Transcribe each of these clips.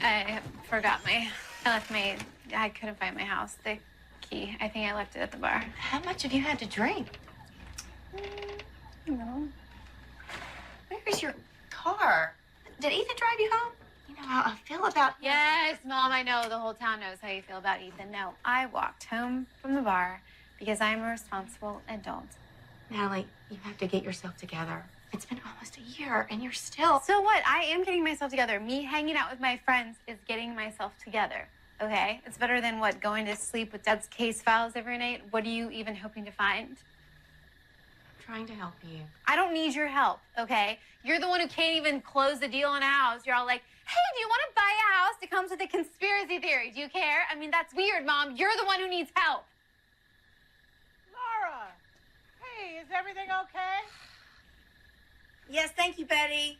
I couldn't find my house. The key. I think I left it at the bar. How much have you had to drink? No. Where's your car? Did Ethan drive you home? You know how I feel about... Yes, Mom, I know. The whole town knows how you feel about Ethan. No, I walked home from the bar because I'm a responsible adult. Natalie, you have to get yourself together. It's been almost a year, and you're still... So what? I am getting myself together. Me hanging out with my friends is getting myself together, okay? It's better than, what, going to sleep with Dad's case files every night? What are you even hoping to find? I'm trying to help you. I don't need your help, okay? You're the one who can't even close the deal on a house. You're all like, hey, do you want to buy a house that comes with a conspiracy theory? Do you care? I mean, that's weird, Mom. You're the one who needs help. Laura, hey, is everything okay? Yes, thank you, Betty.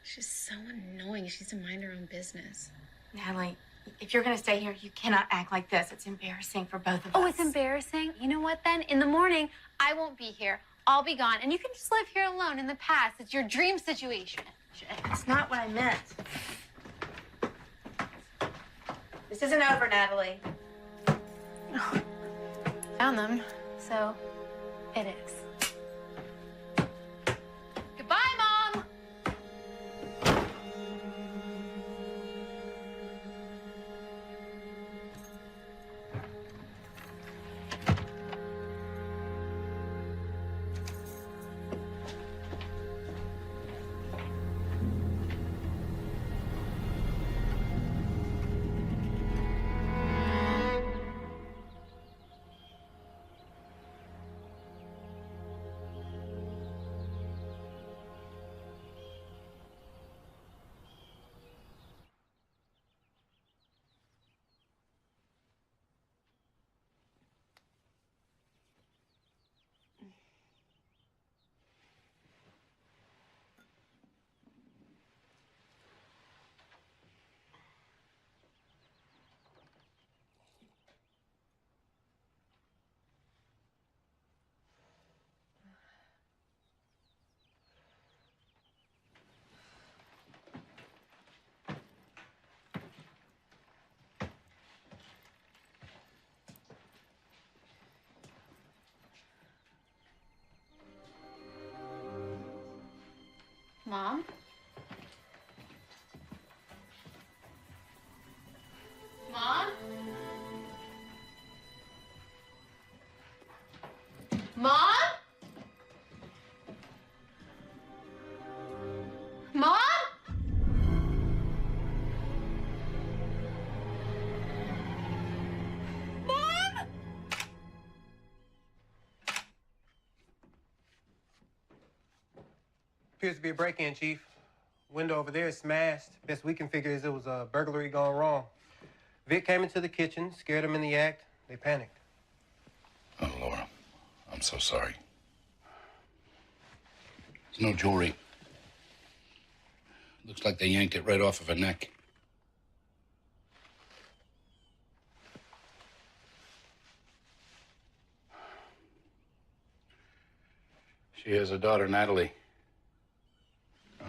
She's so annoying. She needs to mind her own business. Natalie, if you're going to stay here, you cannot act like this. It's embarrassing for both of us. Oh, it's embarrassing? You know what, then? In the morning, I won't be here. I'll be gone, and you can just live here alone in the past. It's your dream situation. That's not what I meant. This isn't over, Natalie. Oh, found them, so it is. Goodbye, Mom! Mom? Mom? Mom? Mom? Mom? Appears to be a break-in, Chief. Window over there is smashed. Best we can figure is it was a burglary gone wrong. Vic came into the kitchen, scared him in the act. They panicked. Oh, Laura, I'm so sorry. There's no jewelry. Looks like they yanked it right off of her neck. She has a daughter, Natalie.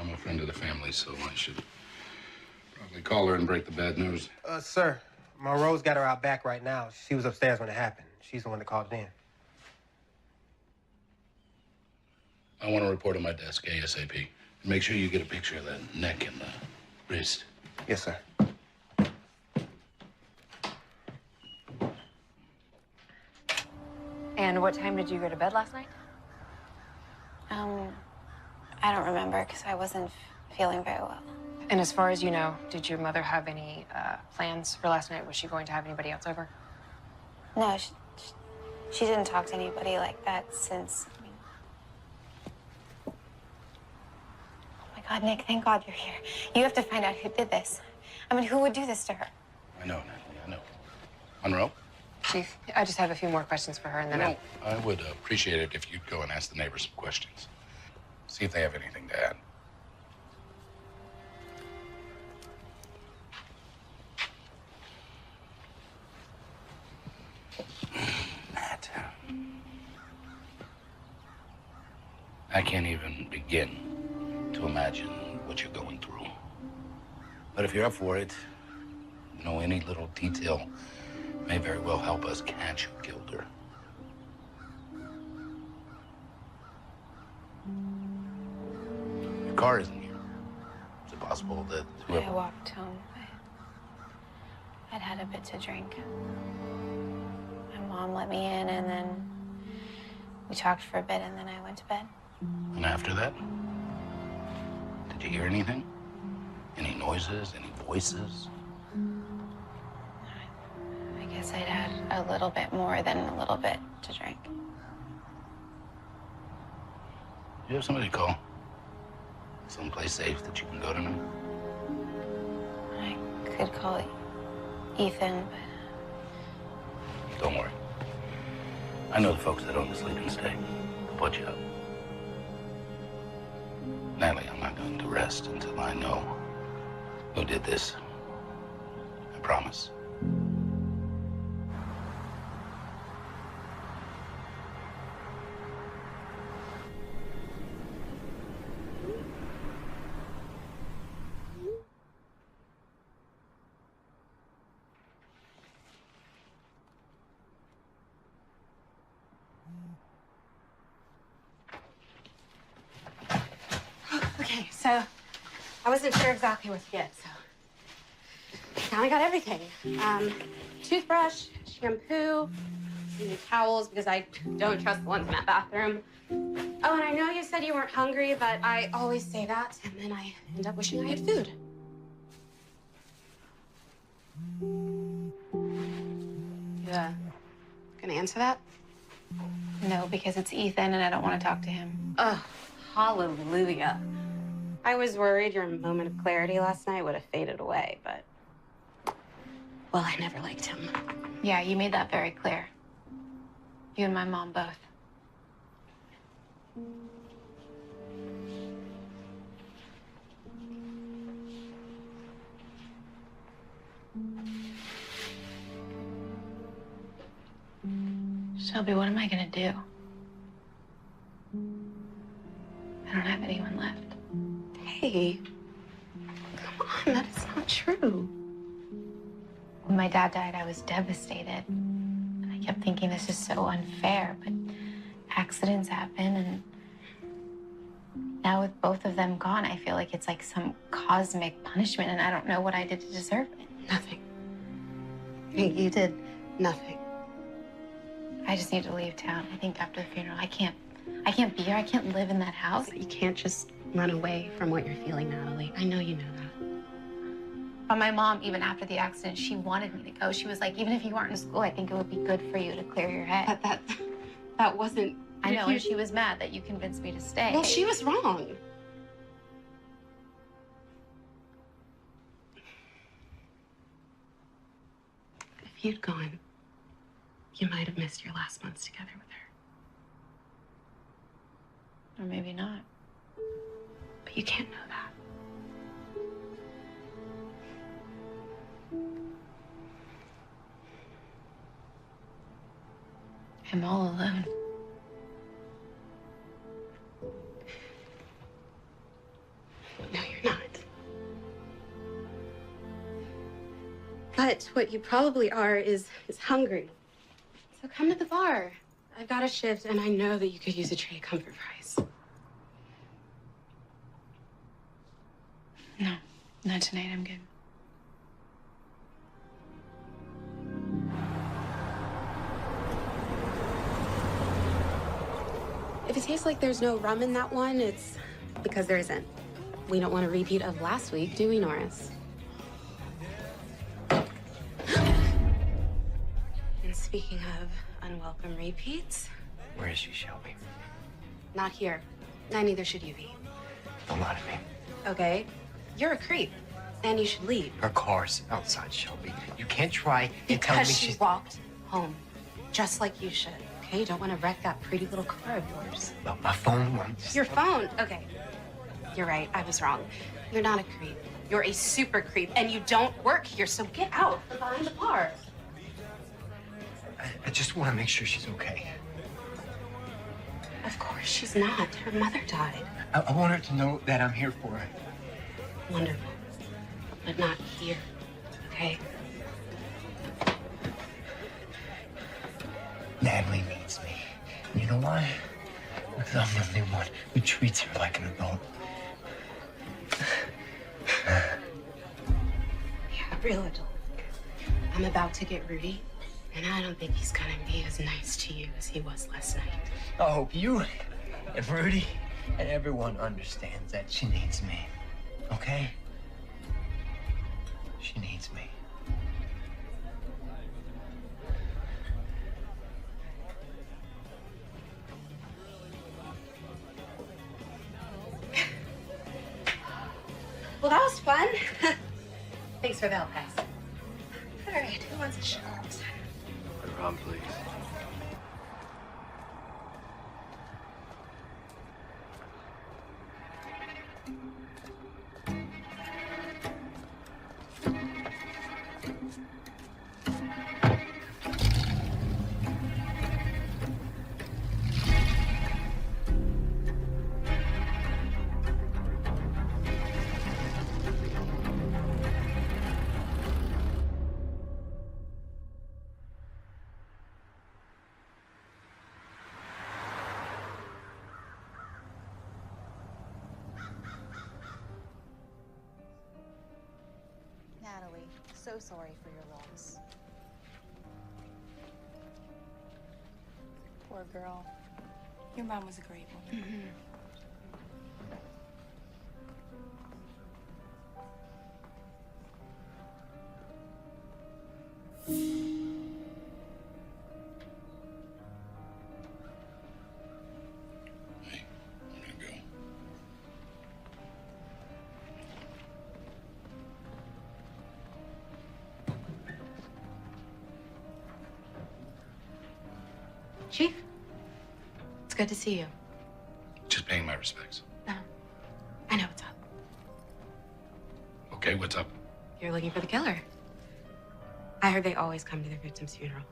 I'm a friend of the family, so I should probably call her and break the bad news. Sir, Monroe's got her out back right now. She was upstairs when it happened. She's the one that called it in. I want to report on my desk ASAP. Make sure you get a picture of that neck and the wrist. Yes, sir. And what time did you go to bed last night? I don't remember because I wasn't feeling very well. And as far as you know, did your mother have any plans for last night? Was she going to have anybody else over? No, she didn't talk to anybody like that since... Oh, my God, Nick, thank God you're here. You have to find out who did this. I mean, who would do this to her? I know, Natalie, I know. Monroe? Chief, I just have a few more questions for her, and then I would appreciate it if you'd go and ask the neighbors some questions. See if they have anything to add. Matt. I can't even begin to imagine what you're going through. But if you're up for it, you know, any little detail may very well help us catch who killed her. Your car isn't here. Is it possible that I whoever... walked home. I'd had a bit to drink. My mom let me in, and then we talked for a bit, and then I went to bed. And after that? Did you hear anything? Any noises? Any voices? I guess I'd had a little bit more than a little bit to drink. Do you have somebody to call? Someplace safe that you can go to now? I could call Ethan, but Don't worry. I know the folks that own the sleeping stay. They'll put you up. Natalie, I'm not going to rest until I know who did this. I promise. Okay, so I wasn't sure exactly what to get, so now I got everything. Toothbrush, shampoo, some new towels because I don't trust the ones in that bathroom. Oh, and I know you said you weren't hungry, but I always say that, and then I end up wishing I had food. Yeah. Gonna answer that? no, because it's Ethan, and I don't want to talk to him. Oh, hallelujah. I was worried your moment of clarity last night would have faded away, but... well, I never liked him. Yeah, you made that very clear. You and my mom both. Shelby, what am I gonna do? I don't have anyone left. Hey, come on, that is not true. When my dad died, I was devastated. And I kept thinking this is so unfair, but accidents happen, and now with both of them gone, I feel like it's like some cosmic punishment, and I don't know what I did to deserve it. Nothing. You did nothing. I just need to leave town. I think after the funeral, I can't be here. I can't live in that house. You can't just run away from what you're feeling, Natalie. I know you know that. But my mom, even after the accident, she wanted me to go. She was like, even if you aren't in school, I think it would be good for you to clear your head. But that wasn't... I know, and she was mad that you convinced me to stay. Well, she was wrong. If you'd gone, you might have missed your last months together with her. Or maybe not. But you can't know that. I'm all alone. No, you're not. But what you probably are is hungry. So come to the bar. I've got a shift, and I know that you could use a tray of comfort fries. No, not tonight. I'm good. If it tastes like there's no rum in that one, it's because there isn't. We don't want a repeat of last week, do we, Norris? And speaking of unwelcome repeats... Where is she, Shelby? Not here. And neither should you be. Don't lie to me. Okay? You're a creep, and you should leave. Her car's outside, Shelby. You can't try and tell me Because she she's... walked home, just like you should. Okay? You don't want to wreck that pretty little car of yours. Well, my phone won't... Your phone? Okay. You're right. I was wrong. You're not a creep. You're a super creep, and you don't work here, so get out from behind the bar. I just want to make sure she's okay. Of course she's not. Her mother died. I want her to know that I'm here for her. Wonderful. but not here, okay? Natalie needs me. You know why? Because I'm the only one who treats her like an adult. Yeah, real adult. I'm about to get Rudy, and I don't think he's gonna be as nice to you as he was last night. I hope you and Rudy and everyone understands that she needs me. Okay? She needs me. Well, that was fun. Thanks for the help, guys. All right, who wants a shot? Ron, please. Natalie, so sorry for your loss. Poor girl. Your mom was a great woman. Hey, I'm gonna go. Chief, it's good to see you. Just paying my respects. No, I know what's up. Okay, what's up? You're looking for the killer. I heard they always come to their victim's funeral.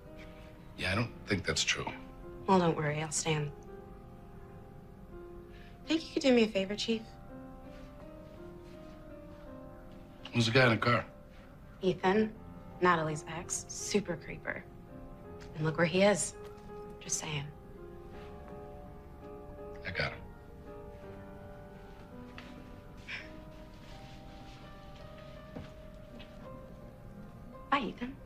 Yeah, I don't think that's true. Well, don't worry, I'll stand. Think you could do me a favor, Chief? Who's the guy in the car? Ethan, Natalie's ex, super creeper. And look where he is. Just saying. I got him. Bye, Ethan.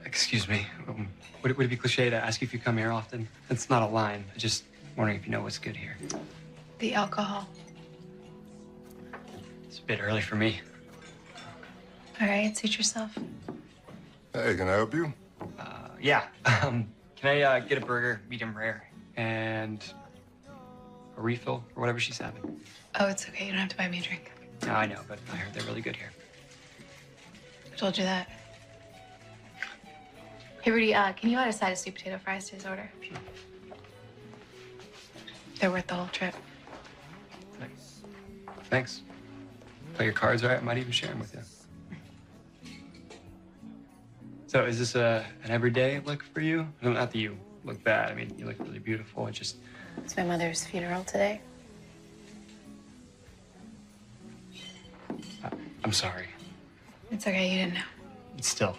Excuse me. Would it be cliche to ask you if you come here often? It's not a line. I'm just wondering if you know what's good here. The alcohol. It's a bit early for me. All right, suit yourself. Hey, can I help you? Yeah. Can I get a burger, medium rare, and a refill or whatever she's having? Oh, it's okay. You don't have to buy me a drink. No, I know, but I heard they're really good here. I told you that. Hey, Rudy, can you add a side of sweet potato fries to his order? Sure. They're worth the whole trip. Thanks. Play your cards right. I might even share them with you. So is this an everyday look for you? No, not that you look bad. I mean, you look really beautiful. It just... It's my mother's funeral today. I'm sorry. It's okay. You didn't know. Still,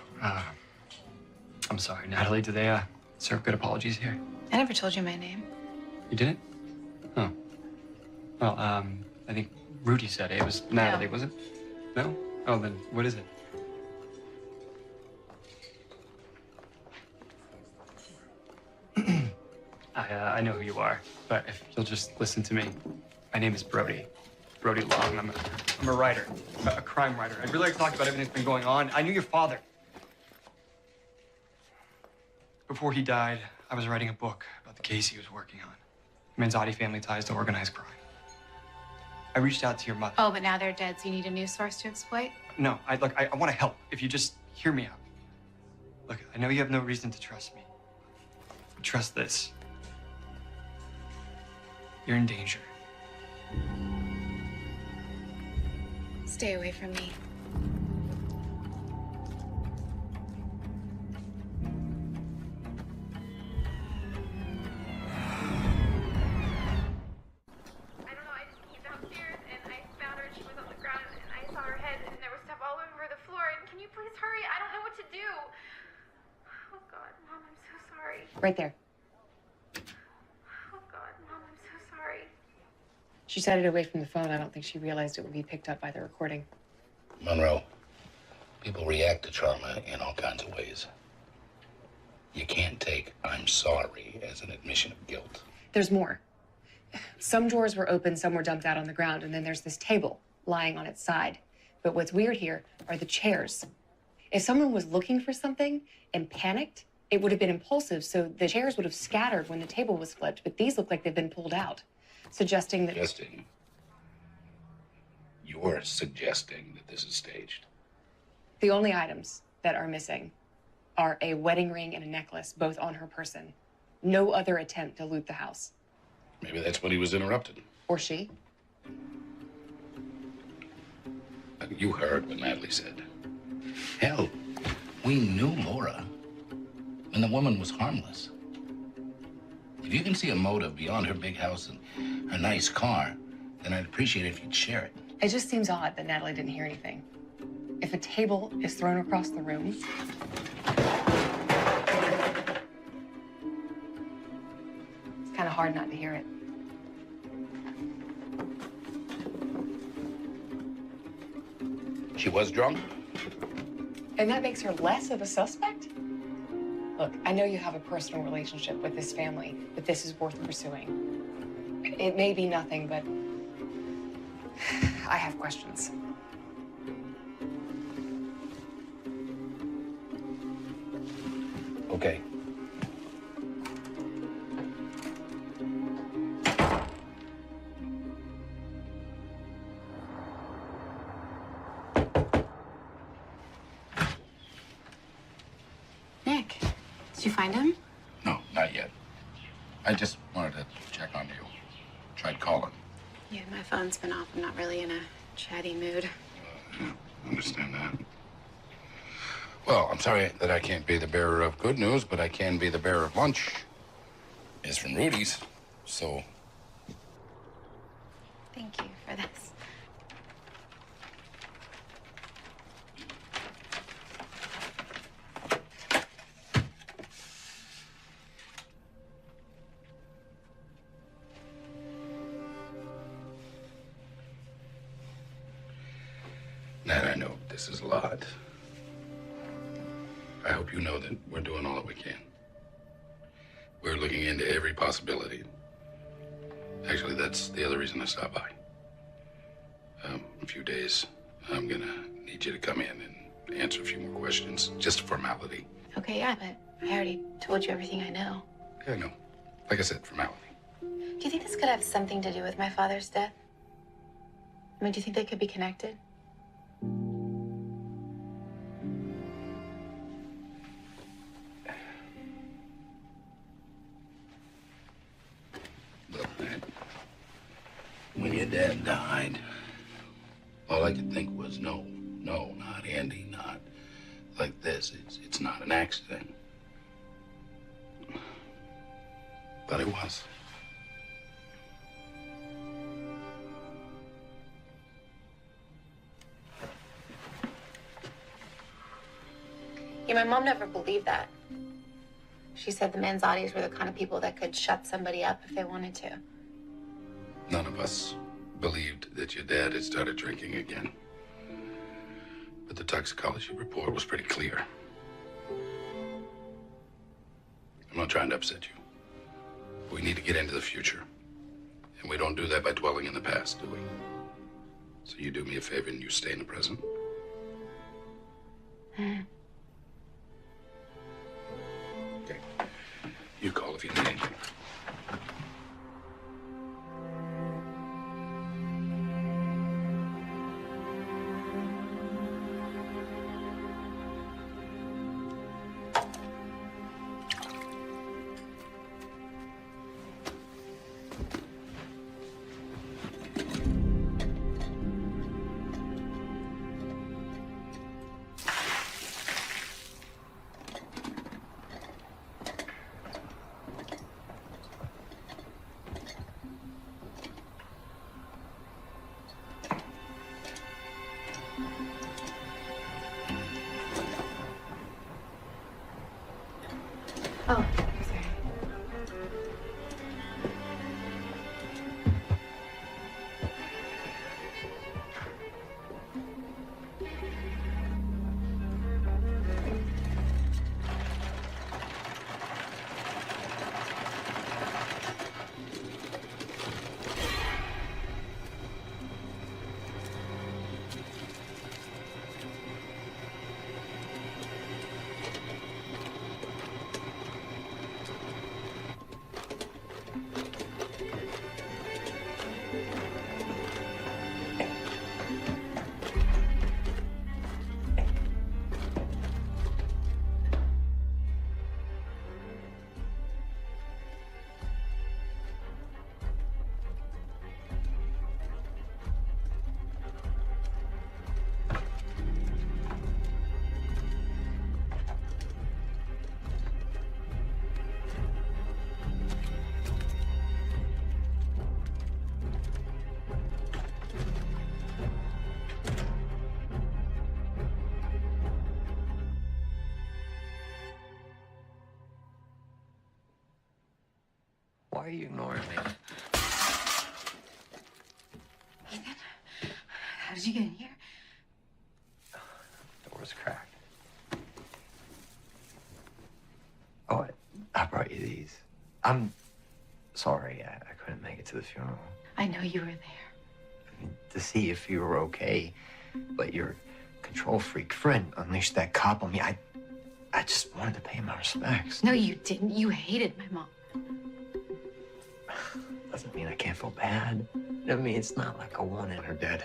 I'm sorry. Natalie, do they serve good apologies here? I never told you my name. You didn't? Oh. Well, I think Rudy said it. It was Natalie, No. was it? No? Oh, then what is it? I know who you are, but if you'll just listen to me. My name is Brody. Brody Long. I'm a writer, a crime writer. I'd really like to talk about everything that's been going on. I knew your father. Before he died, I was writing a book about the case he was working on. Manzotti family ties to organized crime. I reached out to your mother. Oh, but now they're dead, so you need a new source to exploit? No, I want to help. If you just hear me out. Look, I know you have no reason to trust me. But trust this. You're in danger. Stay away from me. I don't know, I just came downstairs and I found her and she was on the ground and I saw her head and there was stuff all over the floor. And can you please hurry? I don't know what to do. Oh God, Mom, I'm so sorry. Right there. Oh God, Mom, I'm so sorry. She set it away from the phone. I don't think she realized it would be picked up by the recording. Monroe, people react to trauma in all kinds of ways. You can't take "I'm sorry" as an admission of guilt. There's more. Some drawers were open, some were dumped out on the ground, and then there's this table lying on its side. But what's weird here are the chairs. If someone was looking for something and panicked, it would have been impulsive, so the chairs would have scattered when the table was flipped, but these look like they've been pulled out, suggesting that... You're suggesting that this is staged. The only items that are missing are a wedding ring and a necklace, both on her person. No other attempt to loot the house. Maybe that's when he was interrupted. Or she. You heard what Natalie said. Hell, we knew Laura, and the woman was harmless. If you can see a motive beyond her big house and her nice car, then I'd appreciate it if you'd share it. It just seems odd that Natalie didn't hear anything. If a table is thrown across the room, it's kind of hard not to hear it. She was drunk? And that makes her less of a suspect? Look, I know you have a personal relationship with this family, but this is worth pursuing. It may be nothing, but I have questions. Okay. Nick, did you find him? No, not yet. I just wanted to check on you. Tried calling. Yeah, my phone's been off. I'm not really in a chatty mood. I understand that. Well, I'm sorry that I can't be the bearer of good news, but I can be the bearer of lunch. It's from Rudy's, so... Thank you for this. Nat, I know this is a lot. I hope you know that we're doing all that we can. We're looking into every possibility. Actually, that's the other reason I stopped by. A few days, I'm gonna need you to come in and answer a few more questions. Just a formality. Okay, yeah, but I already told you everything I know. Yeah, I know. Like I said, formality. Do you think this could have something to do with my father's death? I mean, do you think they could be connected? Look, Nat, when your dad died, all I could think was, no, not Andy, not like this. It's not an accident. But it was. Yeah, my mom never believed that. She said the Manzottis were the kind of people that could shut somebody up if they wanted to. None of us believed that your dad had started drinking again. But the toxicology report was pretty clear. I'm not trying to upset you. We need to get into the future. And we don't do that by dwelling in the past, do we? So you do me a favor and you stay in the present. Okay. You call if you need anything. Why are you ignoring me? Ethan, how did you get in here? Door was cracked. Oh, I brought you these. I'm sorry I couldn't make it to the funeral. I know you were there. I mean, to see if you were okay, but your control freak friend unleashed that cop on me. I just wanted to pay my respects. No, you didn't. You hated my mom. Doesn't mean I can't feel bad. I mean, it's not like I wanted her dead.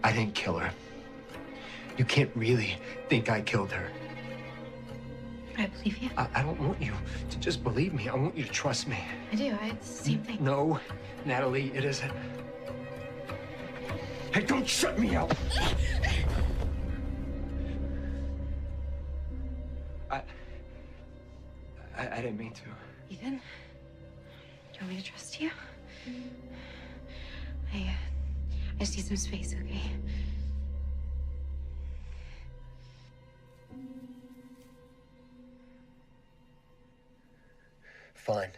I didn't kill her. You can't really think I killed her. I believe you. I don't want you to just believe me. I want you to trust me. I do. It's the same thing. No, Natalie, it isn't. Hey, don't shut me out. I didn't mean to. Ethan, do you want me to trust you? I just need some space, okay? Fine.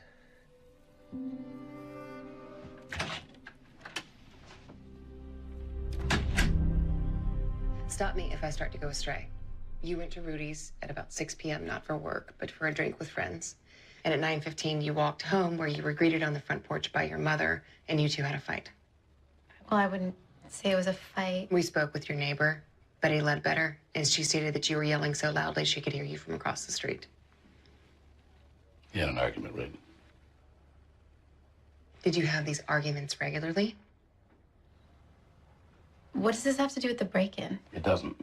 Stop me if I start to go astray. You went to Rudy's at about 6 p.m., not for work, but for a drink with friends. And at 9:15, you walked home where you were greeted on the front porch by your mother, and you two had a fight. Well, I wouldn't say it was a fight. We spoke with your neighbor, Betty Ledbetter, and she stated that you were yelling so loudly she could hear you from across the street. You had an argument, right? Did you have these arguments regularly? What does this have to do with the break-in? It doesn't.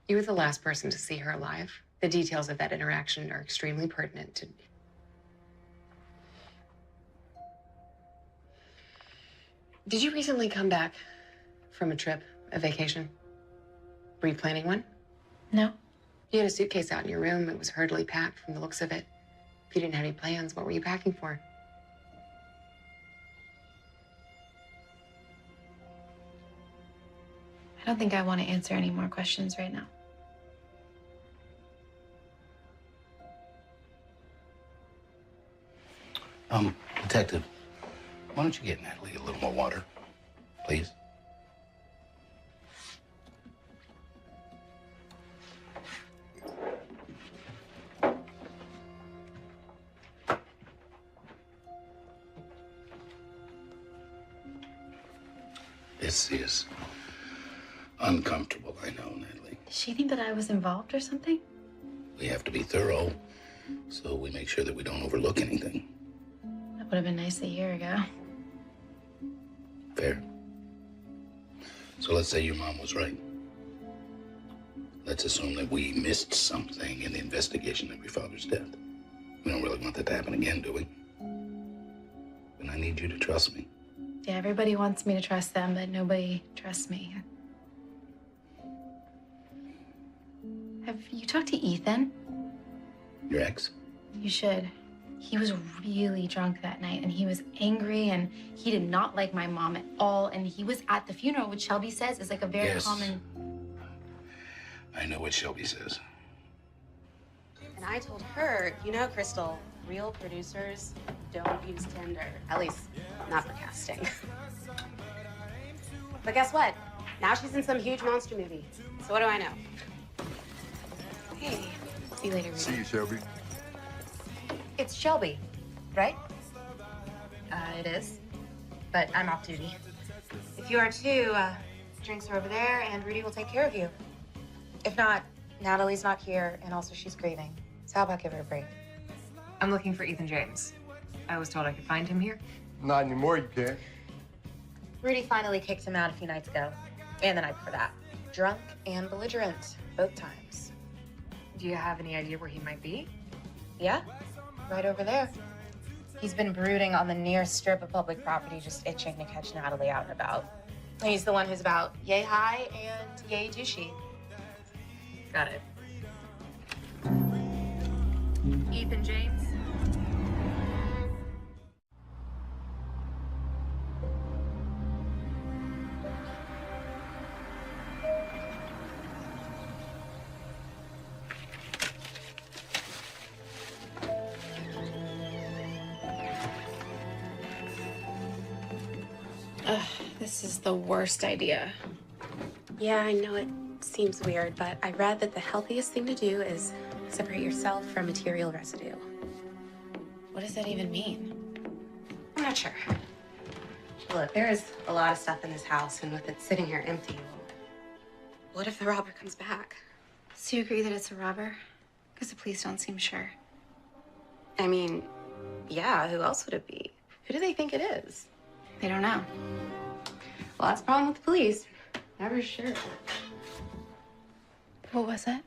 You were the last person to see her alive. The details of that interaction are extremely pertinent to... Did you recently come back from a trip, a vacation? Were you planning one? No. You had a suitcase out in your room. It was hurriedly packed from the looks of it. If you didn't have any plans, what were you packing for? I don't think I want to answer any more questions right now. Detective, why don't you get Natalie a little more water, please? This is uncomfortable, I know, Natalie. Does she think that I was involved or something? We have to be thorough, so we make sure that we don't overlook anything. That would have been nice a year ago. Fair. So let's say your mom was right. Let's assume that we missed something in the investigation of your father's death. We don't really want that to happen again, do we? But I need you to trust me. Yeah, everybody wants me to trust them, but nobody trusts me. Have you talked to Ethan? Your ex? You should. He was really drunk that night, and he was angry, and he did not like my mom at all, and he was at the funeral, which Shelby says is like a very common... I know what Shelby says. And I told her, you know, Crystal, real producers don't use Tinder. At least, not for casting. But guess what? Now she's in some huge monster movie. So what do I know? Hey, see you later, Rudy. See you, Shelby. It's Shelby, right? It is. But I'm off duty. If you are too, drinks are over there, and Rudy will take care of you. If not, Natalie's not here, and also she's grieving. So how about give her a break? I'm looking for Ethan James. I was told I could find him here. Not anymore, you can't. Rudy finally kicked him out a few nights ago, and the night before that. Drunk and belligerent, both times. Do you have any idea where he might be? Yeah, right over there. He's been brooding on the nearest strip of public property, just itching to catch Natalie out and about. He's the one who's about yay high and yay douchey. Got it. Ethan James? This is the worst idea. Yeah, I know it seems weird, but I read that the healthiest thing to do is separate yourself from material residue. What does that even mean? I'm not sure. Look, there is a lot of stuff in this house, and with it sitting here empty, what if the robber comes back? So you agree that it's a robber? Because the police don't seem sure. I mean, yeah, who else would it be? Who do they think it is? They don't know. Well, that's the problem with the police. Never sure. What was it?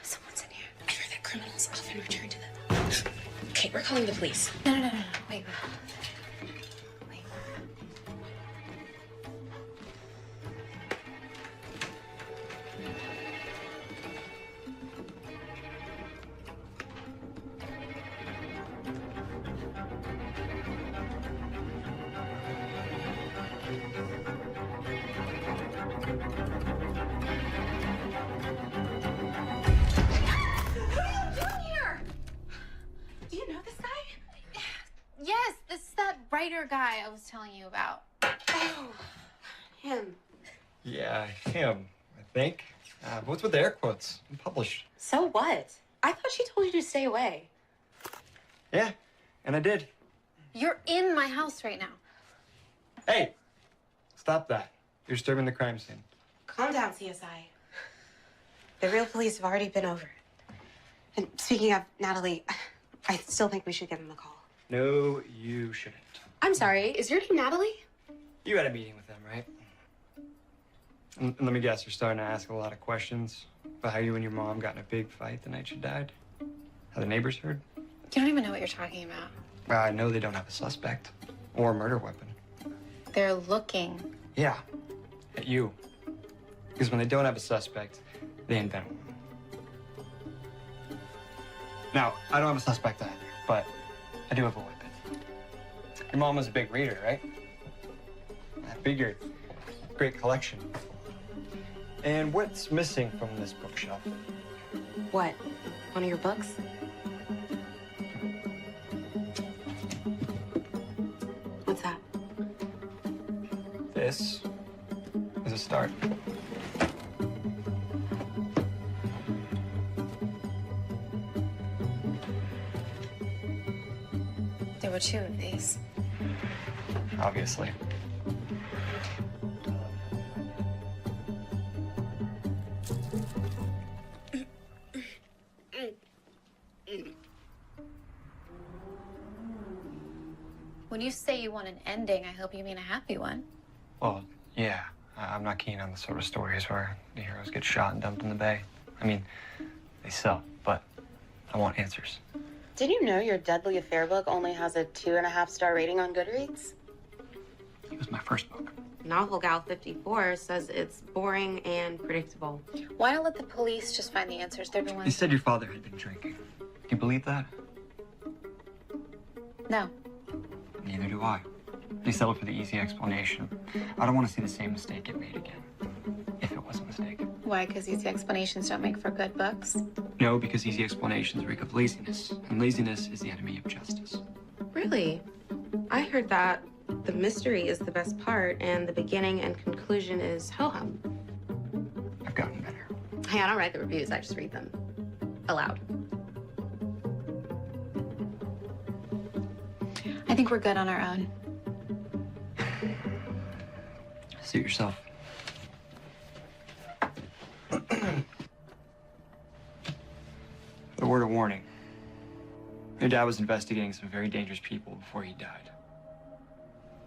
Someone's in here. I heard that criminals often return to the... Okay, we're calling the police. No. Wait. Yes, this is that writer guy I was telling you about. Oh, him. Yeah, him, I think. What's with the air quotes? Published. So what? I thought she told you to stay away. Yeah, and I did. You're in my house right now. Hey, stop that. You're disturbing the crime scene. Calm down, CSI. The real police have already been over it. And speaking of Natalie, I still think we should give them a call. No, you shouldn't. I'm sorry, is your name Natalie? You had a meeting with them, right? And let me guess, you're starting to ask a lot of questions about how you and your mom got in a big fight the night she died? How the neighbors heard? You don't even know what you're talking about. Well, I know they don't have a suspect or a murder weapon. They're looking. Yeah, at you. Because when they don't have a suspect, they invent one. Now, I don't have a suspect either, but I do have a weapon. Your mom was a big reader, right? I figured. Great collection. And what's missing from this bookshelf? What? One of your books? What's that? This is a start. There were 2 of these. Obviously. When you say you want an ending, I hope you mean a happy one. Well, yeah. I'm not keen on the sort of stories where the heroes get shot and dumped in the bay. I mean, they sell, but I want answers. Did you know your Deadly Affair book only has a 2.5-star rating on Goodreads? It was my first book. Novel Gal 54 says it's boring and predictable. Why not let the police just find the answers? They're the You ones. said your father had been drinking. Do you believe that? No. Neither do I. He settled for the easy explanation. I don't want to see the same mistake get made again, if it was a mistake. Why? Because these explanations don't make for good books? No, because easy explanations reek of laziness, and laziness is the enemy of justice. Really? I heard that the mystery is the best part and the beginning and conclusion is ho-hum. I've gotten better. Hey, I don't write the reviews, I just read them aloud. I think we're good on our own. Suit yourself. A word of warning. Your dad was investigating some very dangerous people before he died.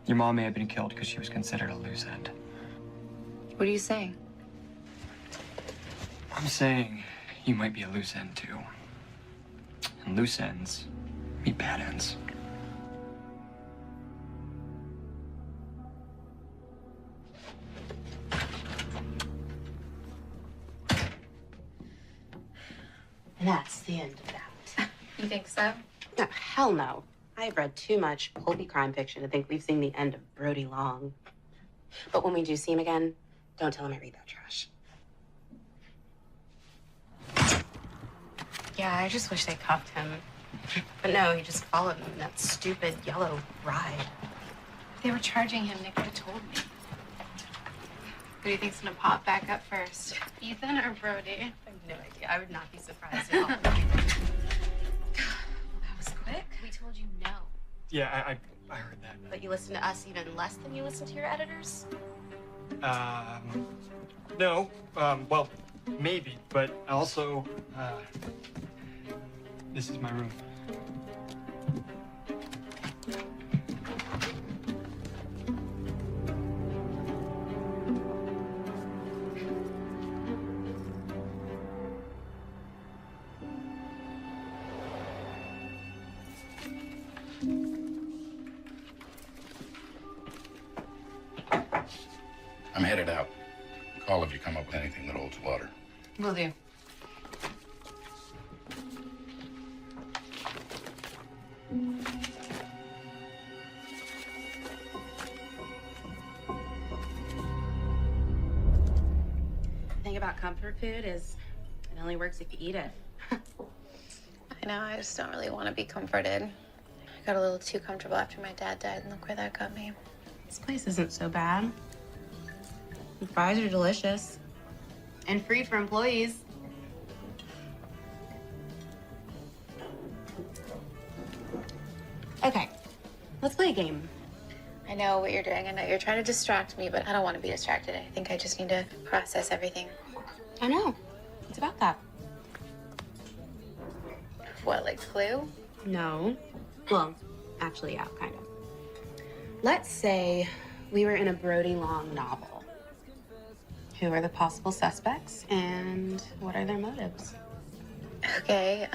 Your mom may have been killed because she was considered a loose end. What are you saying? I'm saying you might be a loose end too. And loose ends meet bad ends. And that's the end of that. You think so? No, hell no. I've read too much pulpy crime fiction to think we've seen the end of Brody Long. But when we do see him again, don't tell him I read that trash. Yeah, I just wish they cuffed him. But no, he just followed me in that stupid yellow ride. If they were charging him, Nick would have told me. Who do you think's gonna pop back up first? Ethan or Brody? I have no idea. I would not be surprised at all. Well, that was quick. We told you no. Yeah, I heard that. But you listen to us even less than you listen to your editors? No. Well, maybe, but also, this is my room. I'm headed out. Call if you come up with anything that holds water. Will do. The thing about comfort food is it only works if you eat it. I know, I just don't really want to be comforted. I got a little too comfortable after my dad died, and look where that got me. This place isn't so bad. The fries are delicious. And free for employees. Okay, let's play a game. I know what you're doing. I know you're trying to distract me, but I don't want to be distracted. I think I just need to process everything. I know. It's about that. What, like flu? No. Well, actually, yeah, kind of. Let's say we were in a Brody Long novel. Who are the possible suspects and what are their motives? Okay,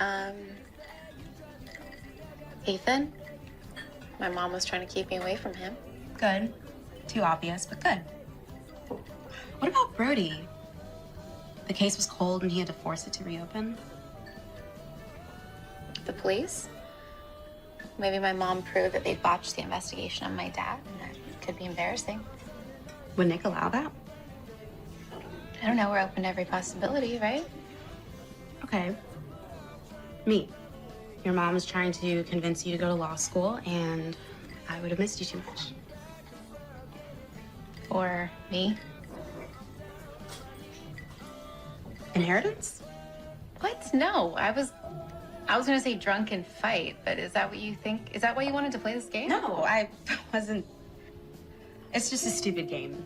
Ethan? My mom was trying to keep me away from him. Good. Too obvious, but good. What about Brody? The case was cold and he had to force it to reopen. The police? Maybe my mom proved that they botched the investigation on my dad, and that could be embarrassing. Would Nick allow that? I don't know, we're open to every possibility, right? Okay. Me. Your mom was trying to convince you to go to law school, and I would have missed you too much. Or me. Inheritance? What? No, I was gonna say drunken fight, but is that what you think? Is that why you wanted to play this game? No, I wasn't. It's just a stupid game.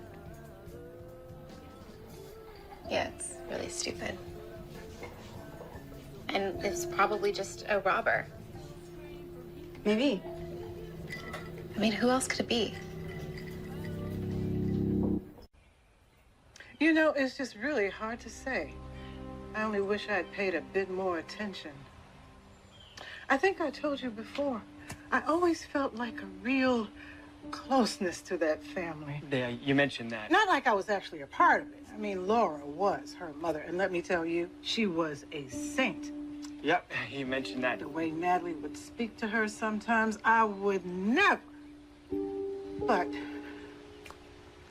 Yeah, it's really stupid. And it's probably just a robber. Maybe. I mean, who else could it be? You know, it's just really hard to say. I only wish I'd paid a bit more attention. I think I told you before, I always felt like a real closeness to that family. Yeah, you mentioned that. Not like I was actually a part of it. I mean, Laura was her mother, and let me tell you, she was a saint. Yep, you mentioned that. The way Natalie would speak to her sometimes, I would never. But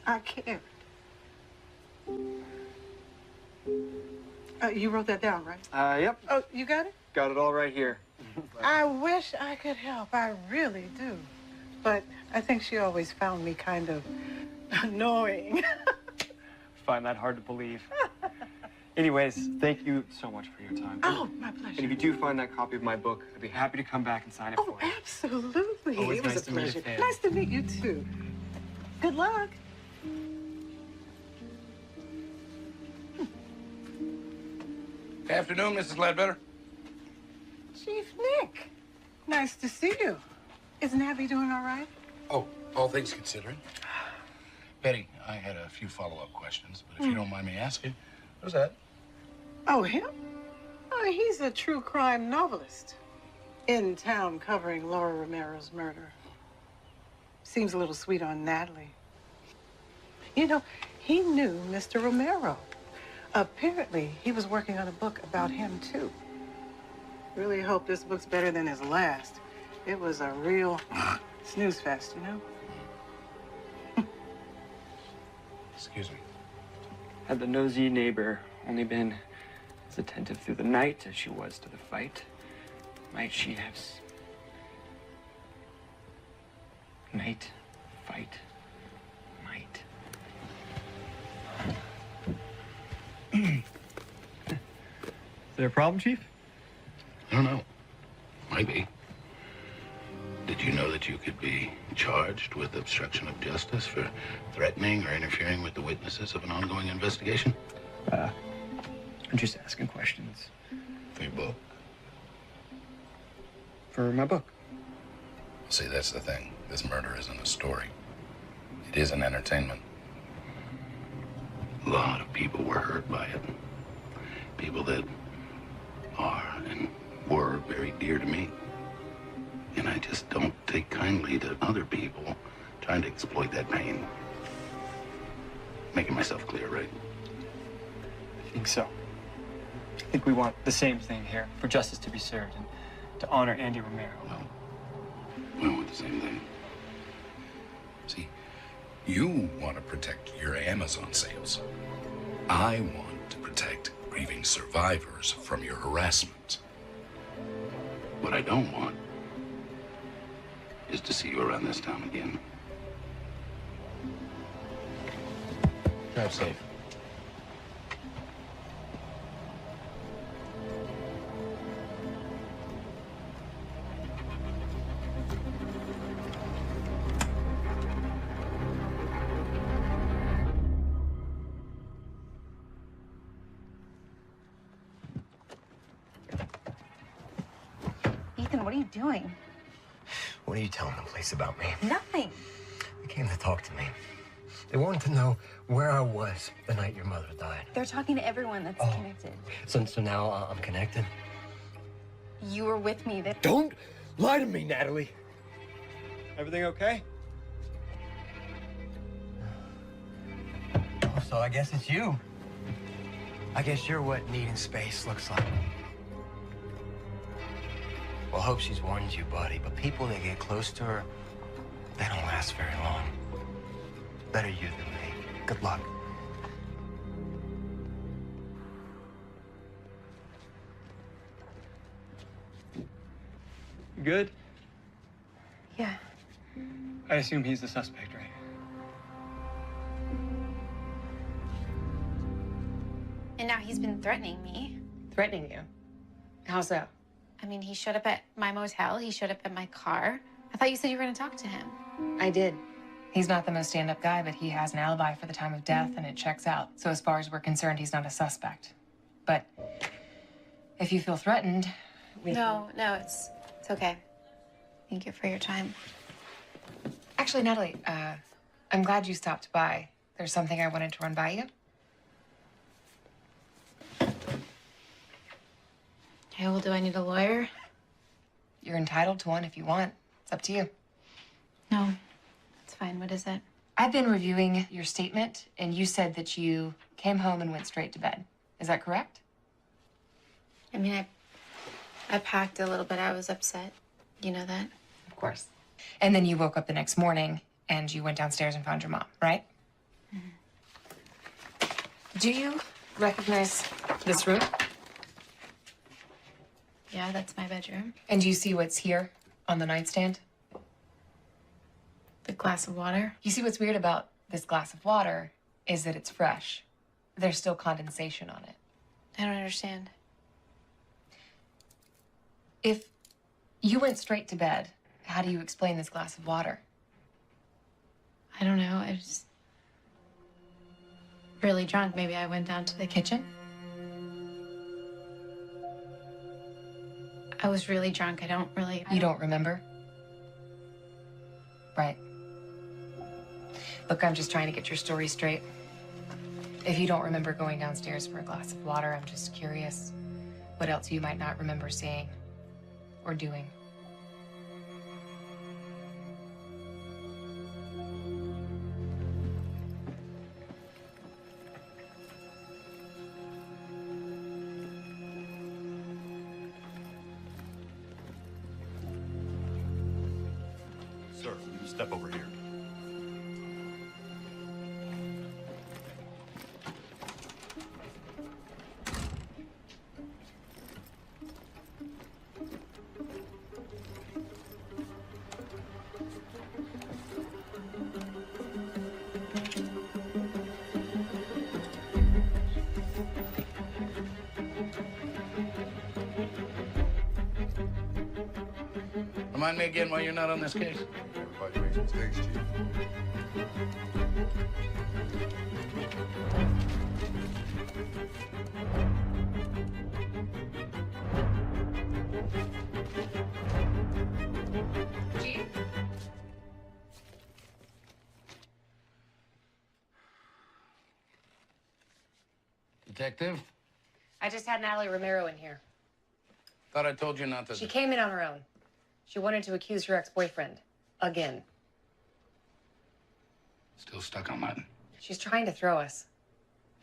I cared. You wrote that down, right? Yep. Oh, you got it? Got it all right here. I wish I could help. I really do. But I think she always found me kind of annoying. Find that hard to believe. Anyways, thank you so much for your time. Oh, my pleasure. And if you do find that copy of my book, I'd be happy to come back and sign it for you. Absolutely. Always It was nice a to meet a pleasure. fan. Nice to meet you, too. Good luck. Afternoon, Mrs. Ledbetter. Chief Nick, nice to see you. Isn't Abby doing all right? Oh, all things considering. Betty, I had a few follow-up questions, but if you don't mind me asking, who's that? Oh, him? Oh, he's a true crime novelist. In town covering Laura Romero's murder. Seems a little sweet on Natalie. You know, he knew Mr. Romero. Apparently, he was working on a book about him, too. Really hope this book's better than his last. It was a real snooze fest, you know? Excuse me. Had the nosy neighbor only been as attentive through the night as she was to the fight, Night shifts. Night, fight, night. Is there a problem, Chief? I don't know. Might be. Did you know that you could be charged with obstruction of justice for threatening or interfering with the witnesses of an ongoing investigation? I'm just asking questions. For your book? For my book. See, that's the thing. This murder isn't a story. It is an entertainment. A lot of people were hurt by it. People that are and were very dear to me. And I just don't take kindly to other people trying to exploit that pain. Making myself clear, right? I think so. I think we want the same thing here, for justice to be served and to honor Andy Romero. Well, we want the same thing. See, you want to protect your Amazon sales. I want to protect grieving survivors from your harassment. What I don't want is to see you around this town again. Drive safe. Ethan, what are you doing? What are you telling the police about me? Nothing. They came to talk to me. They wanted to know where I was the night your mother died. They're talking to everyone that's connected. So now I'm connected? You were with me. Don't lie to me, Natalie. Everything okay? Oh, so I guess it's you. I guess you're what needing space looks like. Well, hope she's warned you, buddy, but people that get close to her, they don't last very long. Better you than me. Good luck. You good? Yeah. I assume he's the suspect, right? And now he's been threatening me. Threatening you? How so? I mean, he showed up at my motel. He showed up at my car. I thought you said you were going to talk to him. I did. He's not the most stand-up guy, but he has an alibi for the time of death, and it checks out. So as far as we're concerned, he's not a suspect. But if you feel threatened, No, it's okay. Thank you for your time. Actually, Natalie, I'm glad you stopped by. There's something I wanted to run by you. Okay, well, do I need a lawyer? You're entitled to one if you want. It's up to you. No, that's fine. What is it? I've been reviewing your statement, and you said that you came home and went straight to bed. Is that correct? I mean, I packed a little bit. I was upset. You know that? Of course. And then you woke up the next morning, and you went downstairs and found your mom, right? Mm-hmm. Do you recognize this room? Yeah, that's my bedroom. And do you see what's here on the nightstand? The glass of water. You see what's weird about this glass of water is that it's fresh. There's still condensation on it. I don't understand. If you went straight to bed, how do you explain this glass of water? I don't know. I was really drunk. Maybe I went down to the kitchen. I was really drunk. I don't really... You don't remember? Right. Look, I'm just trying to get your story straight. If you don't remember going downstairs for a glass of water, I'm just curious what else you might not remember seeing or doing. Sir, you step over here. Remind me again why you're not on this case. Everybody makes mistakes, Chief. Chief? Detective? I just had Natalie Romero in here. Thought I told you not to. She came in on her own. She wanted to accuse her ex-boyfriend. Again. Still stuck on that. She's trying to throw us.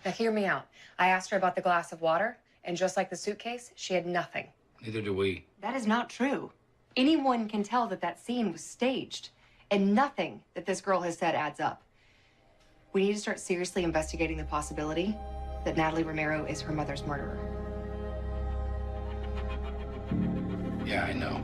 Now, hear me out. I asked her about the glass of water, and just like the suitcase, she had nothing. Neither do we. That is not true. Anyone can tell that that scene was staged, and nothing that this girl has said adds up. We need to start seriously investigating the possibility that Natalie Romero is her mother's murderer. Yeah, I know.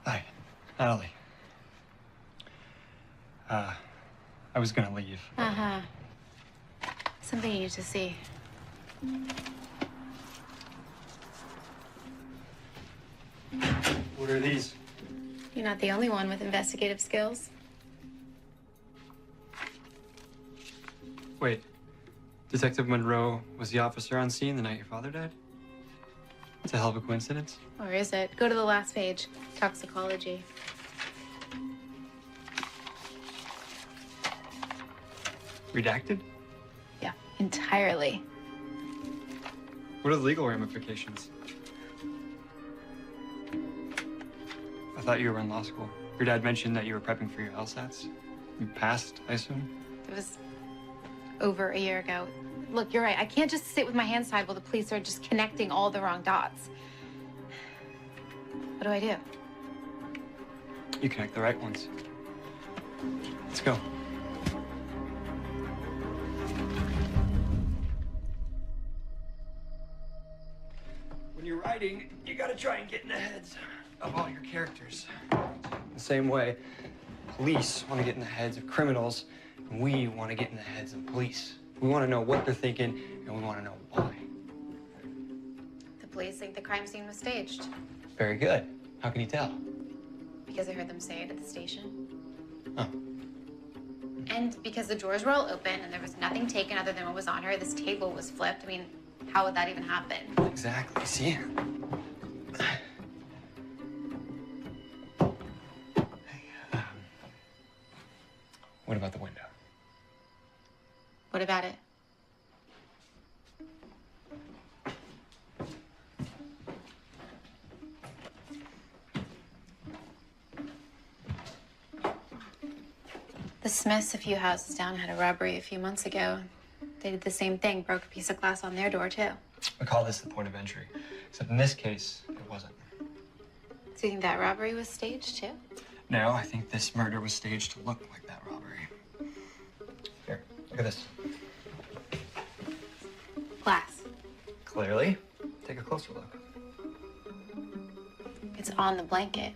Hi, Natalie. I was gonna leave. Uh-huh. Something you need to see. What are these? You're not the only one with investigative skills. Wait, Detective Monroe was the officer on scene the night your father died? It's a hell of a coincidence. Or is it? Go to the last page. Toxicology. Redacted? Yeah, entirely. What are the legal ramifications? I thought you were in law school. Your dad mentioned that you were prepping for your LSATs. You passed, I assume? It was over a year ago. Look, you're right. I can't just sit with my hands tied while the police are just connecting all the wrong dots. What do I do? You connect the right ones. Let's go. When you're writing, you gotta try and get in the heads of all your characters. The same way, police want to get in the heads of criminals, and we want to get in the heads of police. We want to know what they're thinking, and we want to know why. The police think the crime scene was staged Very good. How can you tell? because I heard them say it at the station. Oh. And because the drawers were all open and there was nothing taken other than what was on her, this table was flipped. I mean, how would that even happen? Exactly. See? What about the window? What about it? The Smiths, a few houses down, had a robbery a few months ago. They did the same thing, broke a piece of glass on their door, too. We call this the point of entry. Except in this case, it wasn't. Do you think that robbery was staged, too? No, I think this murder was staged to look like that robbery. Here, look at this. Glass. Clearly. Take a closer look. It's on the blanket.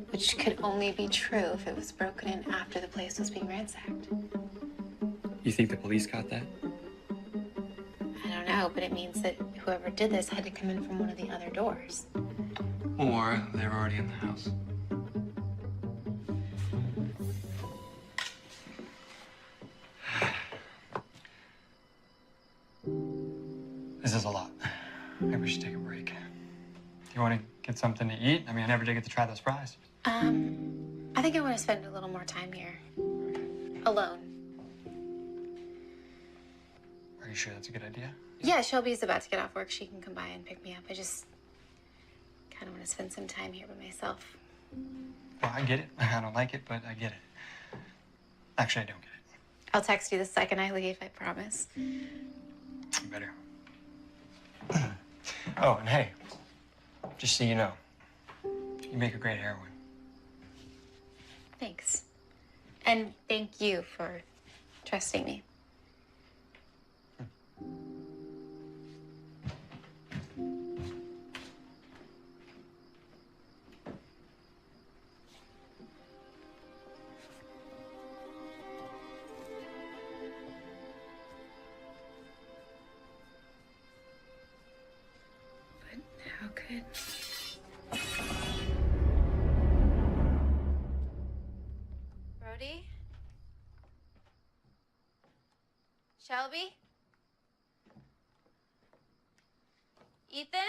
Which could only be true if it was broken in after the place was being ransacked. You think the police caught that? I don't know, but it means that whoever did this had to come in from one of the other doors. Or they were already in the house. This is a lot. Maybe we should take a break. Do you want to get something to eat? I mean, I never did get to try those fries. I think I want to spend a little more time here. Alone. Are you sure that's a good idea? Yeah, Shelby's about to get off work. She can come by and pick me up. I just kind of want to spend some time here by myself. Well, I get it. I don't like it, but I get it. Actually, I don't get it. I'll text you the second I leave, I promise. You better. Oh, and hey, just so you know, you make a great heroine. Thanks. And thank you for trusting me. How could... Brody? Shelby? Ethan?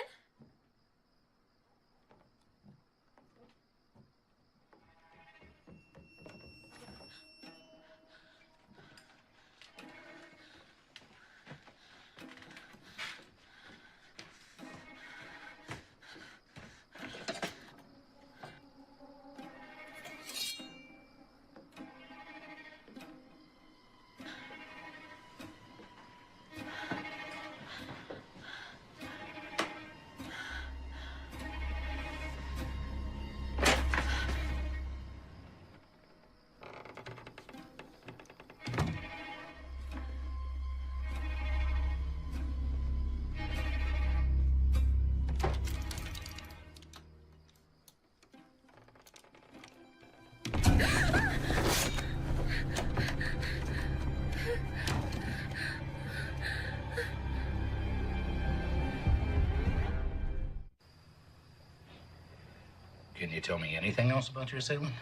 Can you tell me anything else about your assailant?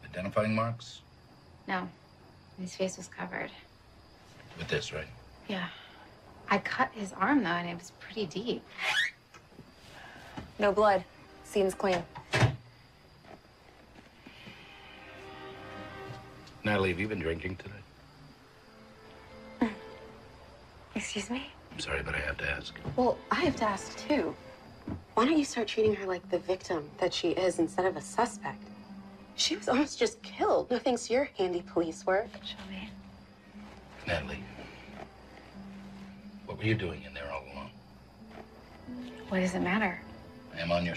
Identifying marks? No. His face was covered. With this, right? Yeah. I cut his arm, though, and it was pretty deep. No blood. Seems clean. Natalie, have you been drinking today? Excuse me? I'm sorry, but I have to ask. Well, I have to ask too. Why don't you start treating her like the victim that she is instead of a suspect? She was almost just killed, no thanks to your handy police work. Shelby. Natalie, what were you doing in there all alone? What does it matter? I am on your